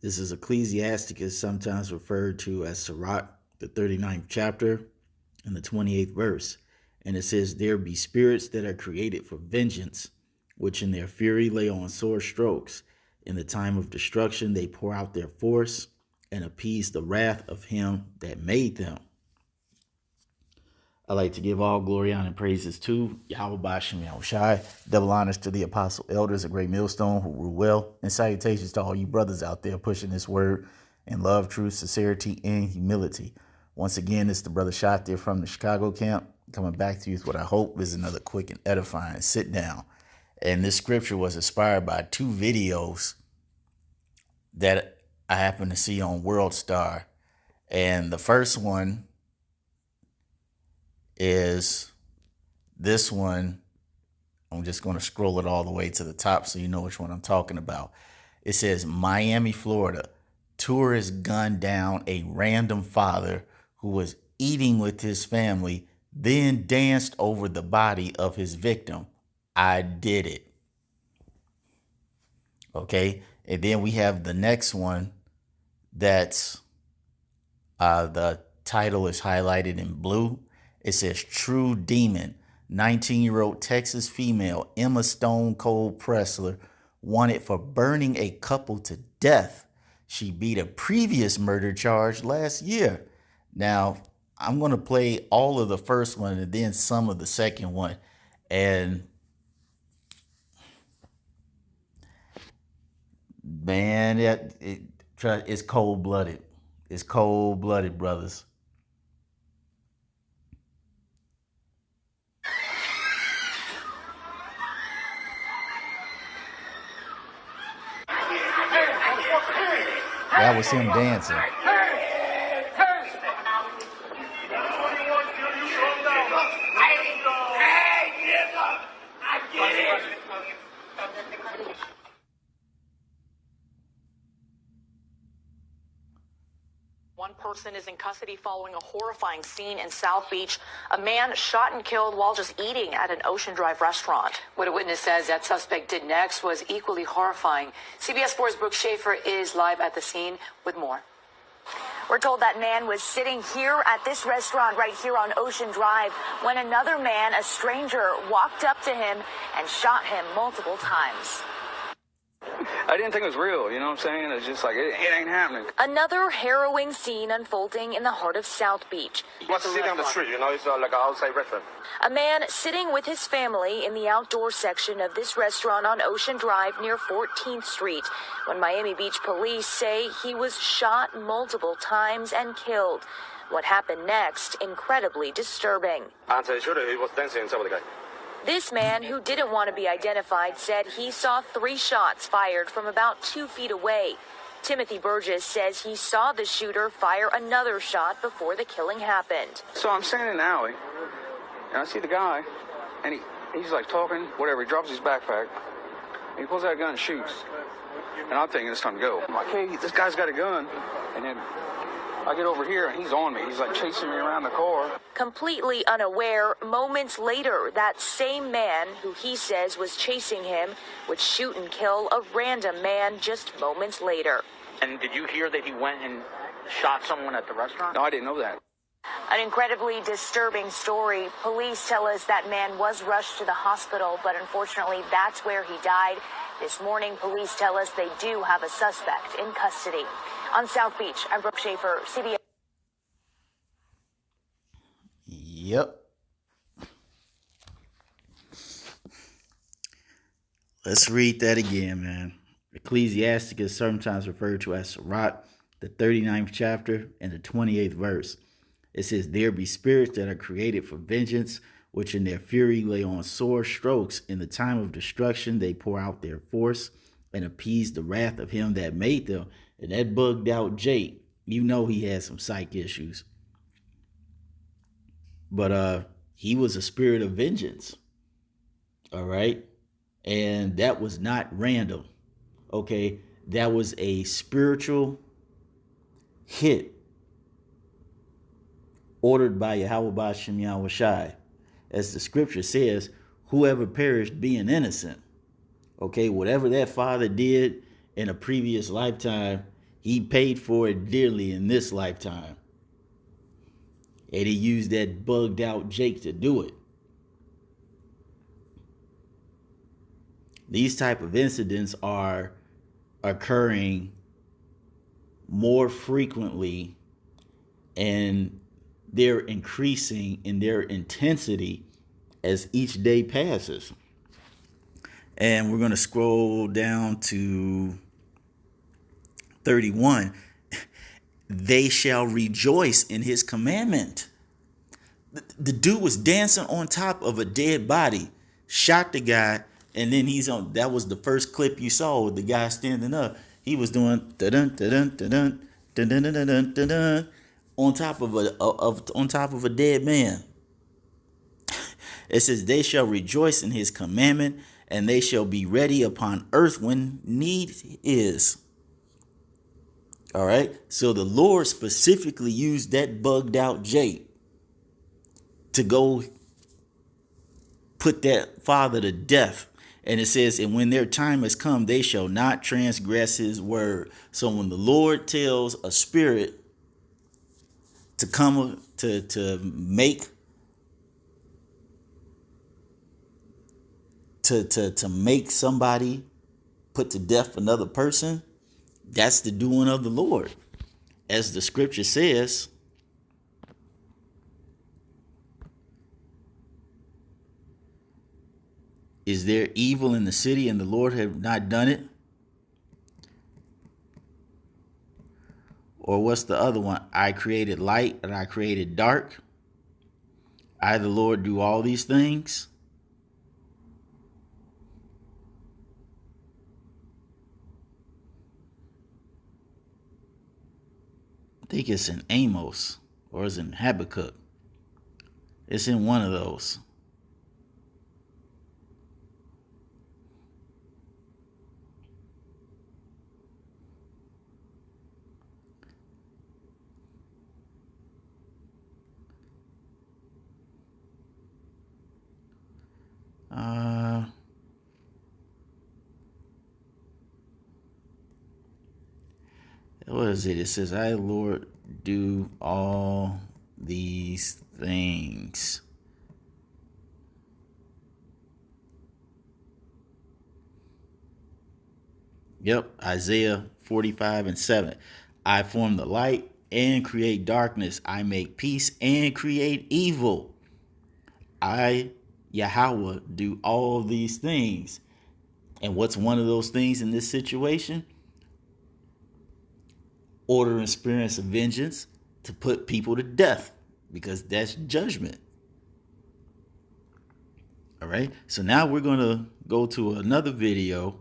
This is Ecclesiasticus, sometimes referred to as Sirach, the 39th chapter and the 28th verse. And it says, "There be spirits that are created for vengeance, which in their fury lay on sore strokes. In the time of destruction they pour out their force and appease the wrath of him that made them." I like to give all glory, honor, and praises to Yahweh Bashem Yahushai. Double honors to the apostle elders of Great Millstone who rule well. And salutations to all you brothers out there pushing this word in love, truth, sincerity, and humility. Once again, it's the brother Shot there from the Chicago camp, coming back to you with what I hope is another quick and edifying sit down. And this scripture was inspired by two videos that I happened to see on World Star. And the first one is this one. I'm just going to scroll it all the way to the top so you know which one I'm talking about. It says, Miami, Florida. Tourist gunned down a random father who was eating with his family, then danced over the body of his victim. I did it. Okay. And then we have the next one that's the title is highlighted in blue. It says True Demon. 19-year-old Texas female Emma Stone Cold Pressler wanted for burning a couple to death. She beat a previous murder charge last year. Now, I'm going to play all of the first one and then some of the second one. And man, it's cold-blooded. It's cold-blooded, brothers. That was him dancing. One person is in custody following a horrifying scene in South Beach. A man shot and killed while just eating at an Ocean Drive restaurant. What a witness says that suspect did next was equally horrifying. CBS 4's Brooke Schaefer is live at the scene with more. We're told that man was sitting here at this restaurant right here on Ocean Drive when another man, a stranger, walked up to him and shot him multiple times. I didn't think it was real, you know what I'm saying? It's just like, it ain't happening. Another harrowing scene unfolding in the heart of South Beach. You must sit down the street, you know, it's like an outside restaurant. A man sitting with his family in the outdoor section of this restaurant on Ocean Drive near 14th Street when Miami Beach police say he was shot multiple times and killed. What happened next, incredibly disturbing. Answer sure he was dancing inside with the guy. This man, who didn't want to be identified, said he saw 3 shots fired from about 2 feet away. Timothy Burgess says he saw the shooter fire another shot before the killing happened. So I'm standing in the alley, and I see the guy, and he's like talking, whatever. He drops his backpack, and he pulls out a gun and shoots. And I'm thinking it's time to go. I'm like, hey, this guy's got a gun. And then I get over here, and he's on me. He's like chasing me around the car. Completely unaware, moments later, that same man, who he says was chasing him, would shoot and kill a random man just moments later. And did you hear that he went and shot someone at the restaurant? No, I didn't know that. An incredibly disturbing story. Police tell us that man was rushed to the hospital, but unfortunately, that's where he died. This morning, police tell us they do have a suspect in custody. On South Beach, I'm Brooke Schaefer, CBS. Yep. Let's read that again, man. Ecclesiasticus is sometimes referred to as Sirach, the 39th chapter and the 28th verse. It says, "There be spirits that are created for vengeance, which in their fury lay on sore strokes. In the time of destruction they pour out their force and appease the wrath of him that made them." And that bugged out Jake. You know he had some psych issues. But he was a spirit of vengeance. All right? And that was not random. Okay? That was a spiritual hit ordered by Yahweh Bashem Yahushai. As the scripture says, whoever perished being innocent. Okay? Whatever that father did in a previous lifetime, He paid for it dearly in this lifetime. And he used that bugged out Jake to do it. These type of incidents are occurring more frequently, and they're increasing in their intensity as each day passes. And we're going to scroll down to 31. They shall rejoice in his commandment. The dude was dancing on top of a dead body, shot the guy, and then he's on. That was the first clip you saw with the guy standing up. He was doing da-dun, da-dun, da-dun, da-dun, da-dun, da-dun, da-dun, on top of a dead man. It says, they shall rejoice in his commandment, and they shall be ready upon earth when need is. All right. So the Lord specifically used that bugged out Jake to go put that father to death. And it says, and when their time has come, they shall not transgress his word. So when the Lord tells a spirit to come to make somebody put to death another person, that's the doing of the Lord. As the scripture says, is there evil in the city and the Lord have not done it? Or what's the other one? I created light and I created dark. I, the Lord, do all these things. I think it's in Amos or it's in Habakkuk. It's in one of those. What is it? It says, I, Lord, do all these things. Yep, Isaiah 45:7. I form the light and create darkness. I make peace and create evil. I, Yahweh, do all these things. And what's one of those things in this situation? Order and experience of vengeance to put people to death, because that's judgment. All right. So now we're going to go to another video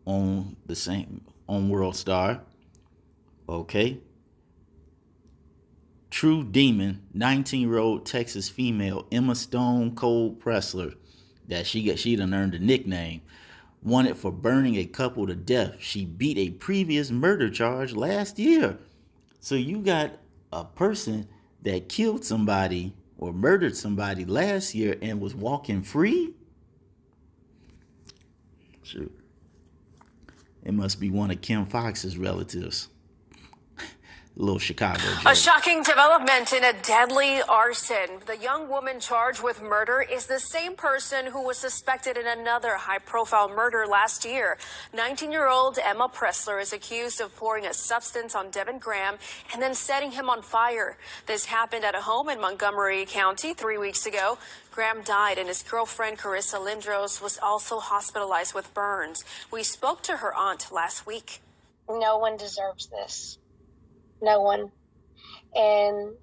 on the same, on World Star. Okay. True Demon, 19-year-old Texas female Emma Stone Cold Pressler, that she done earned a nickname, wanted for burning a couple to death. She beat a previous murder charge last year. So you got a person that killed somebody or murdered somebody last year and was walking free? Shoot. It must be one of Kim Fox's relatives. Little Chicago joke. A shocking development in a deadly arson. The young woman charged with murder is the same person who was suspected in another high-profile murder last year. 19-year-old Emma Pressler is accused of pouring a substance on Devin Graham and then setting him on fire. This happened at a home in Montgomery County 3 weeks ago. Graham died and his girlfriend Carissa Lindros was also hospitalized with burns. We spoke to her aunt last week. No one deserves this. No one. And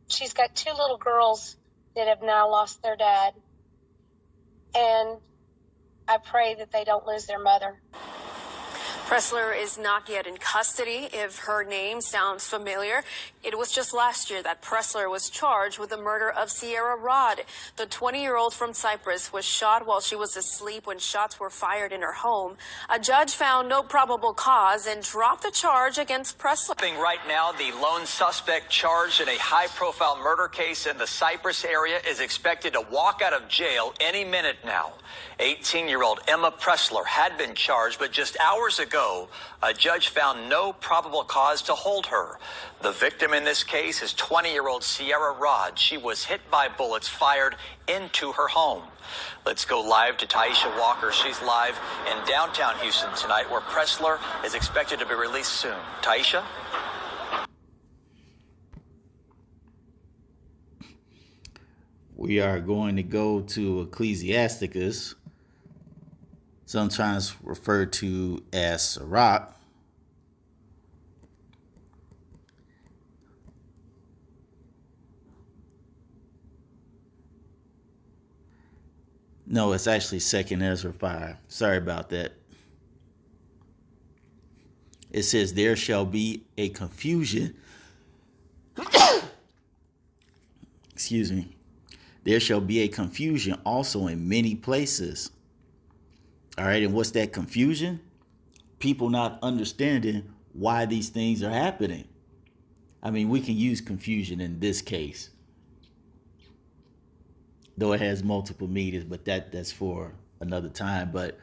she's got 2 little girls that have now lost their dad. And I pray that they don't lose their mother. Pressler is not yet in custody. If her name sounds familiar, it was just last year that Pressler was charged with the murder of Sierra Rod. The 20-year-old from Cyprus was shot while she was asleep when shots were fired in her home. A judge found no probable cause and dropped the charge against Pressler. Right now, the lone suspect charged in a high-profile murder case in the Cyprus area is expected to walk out of jail any minute now. 18-year-old Emma Pressler had been charged, but just hours ago, ago, a judge found no probable cause to hold her. The victim in this case is 20-year-old Sierra Rod. She was hit by bullets fired into her home. Let's go live to Taisha Walker. She's live in downtown Houston tonight, where Pressler is expected to be released soon. Taisha? We are going to go to Ecclesiasticus, sometimes referred to as Sirach. No, it's actually 2nd Ezra 5. Sorry about that. It says, there shall be a confusion. Excuse me. There shall be a confusion also in many places. All right, and what's that confusion? People not understanding why these things are happening. I mean, we can use confusion in this case, though it has multiple meanings, but that's for another time. But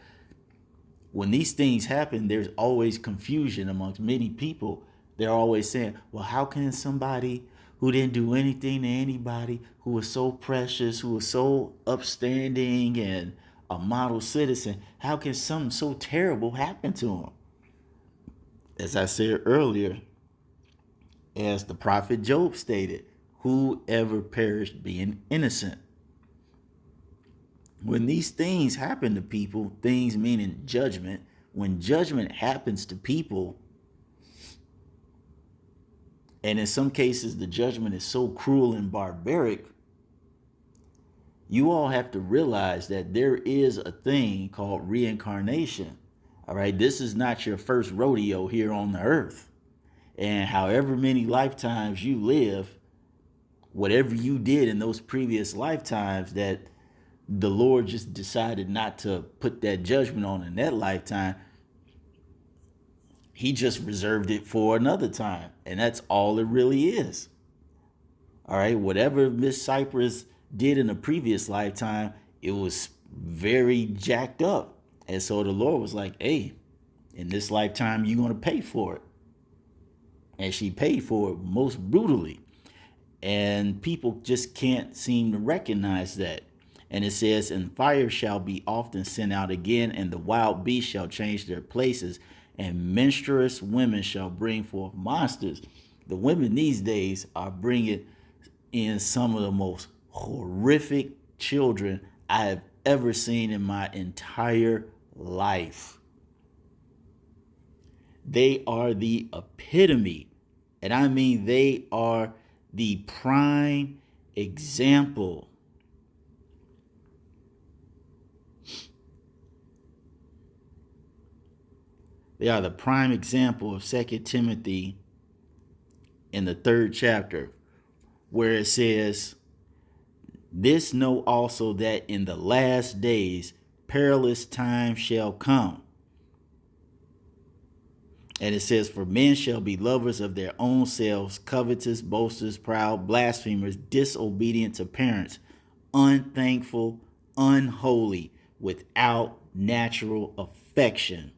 when these things happen, there's always confusion amongst many people. They're always saying, well, how can somebody who didn't do anything to anybody, who was so precious, who was so upstanding and a model citizen, how can something so terrible happen to him? As I said earlier, as the prophet Job stated, whoever perished being innocent. When these things happen to people, things meaning judgment, when judgment happens to people, and in some cases the judgment is so cruel and barbaric, you all have to realize that there is a thing called reincarnation. All right, this is not your first rodeo here on the earth. And however many lifetimes you live, whatever you did in those previous lifetimes that the Lord just decided not to put that judgment on in that lifetime, he just reserved it for another time. And that's all it really is. All right, whatever Miss Cypress did in a previous lifetime, it was very jacked up. And so the Lord was like, hey, in this lifetime, you're going to pay for it. And she paid for it most brutally. And people just can't seem to recognize that. And it says, and fire shall be often sent out again, and the wild beasts shall change their places, and menstruous women shall bring forth monsters. The women these days are bringing in some of the most horrific children I have ever seen in my entire life. They are the epitome, and I mean they are the prime example . They are the prime example of 2 Timothy in the 3rd chapter, where it says, this know also that in the last days perilous times shall come. And it says, for men shall be lovers of their own selves, covetous, boasters, proud, blasphemers, disobedient to parents, unthankful, unholy, without natural affection.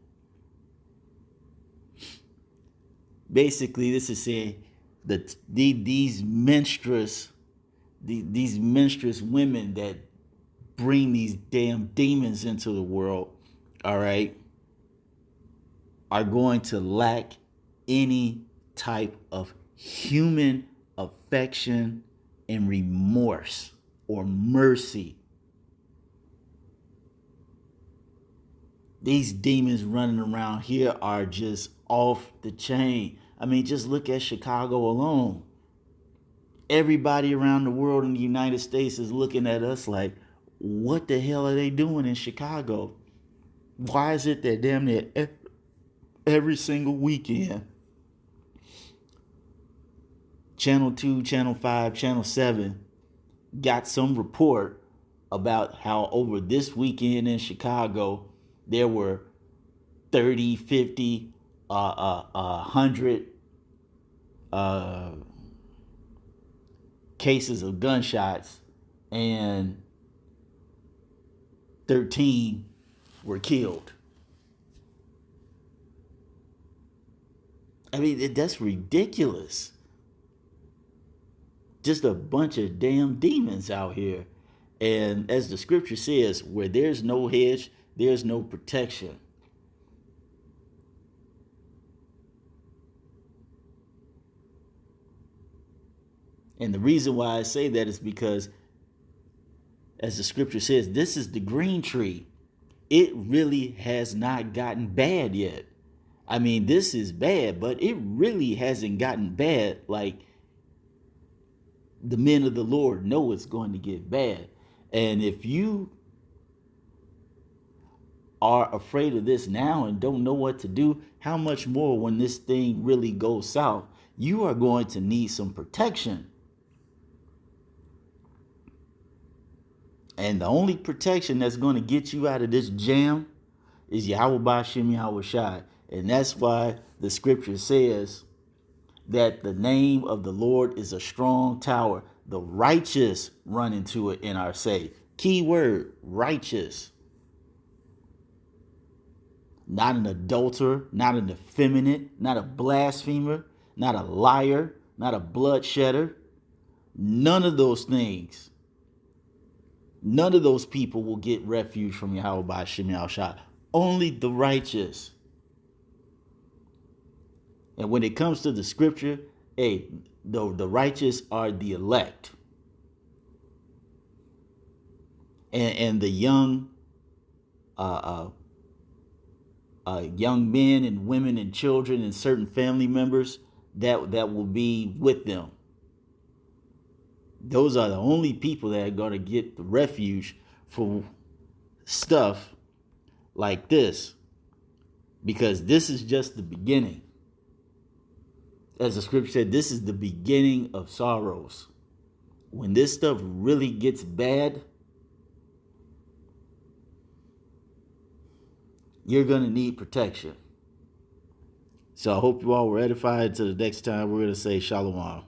Basically, this is saying that these menstruous women that bring these damn demons into the world, all right, are going to lack any type of human affection and remorse or mercy. These demons running around here are just off the chain. I mean, just look at Chicago alone. Everybody around the world in the United States is looking at us like, what the hell are they doing in Chicago? Why is it that damn near every single weekend, Channel 2, Channel 5, Channel 7 got some report about how over this weekend in Chicago, there were 30, 50, 100 cases of gunshots, and 13 were killed. I mean, that's ridiculous. Just a bunch of damn demons out here. And as the scripture says, where there's no hedge, there's no protection. And the reason why I say that is because, as the scripture says, this is the green tree. It really has not gotten bad yet. I mean, this is bad, but it really hasn't gotten bad like the men of the Lord know it's going to get bad. And if you are afraid of this now and don't know what to do, how much more when this thing really goes south? You are going to need some protection. And the only protection that's going to get you out of this jam is Yahweh Ba'Shem Yahweh Shai. And that's why the scripture says that the name of the Lord is a strong tower. The righteous run into it and are safe. Key word, righteous. Not an adulterer, not an effeminate, not a blasphemer, not a liar, not a bloodshedder. None of those things. None of those people will get refuge from Yahweh Ba'Shem Yahweh Shai. Only the righteous. And when it comes to the scripture, the righteous are the elect. And the young men and women and children and certain family members that will be with them. Those are the only people that are going to get the refuge for stuff like this. Because this is just the beginning. As the scripture said, this is the beginning of sorrows. When this stuff really gets bad, you're going to need protection. So I hope you all were edified. Till the next time, we're going to say Shalom.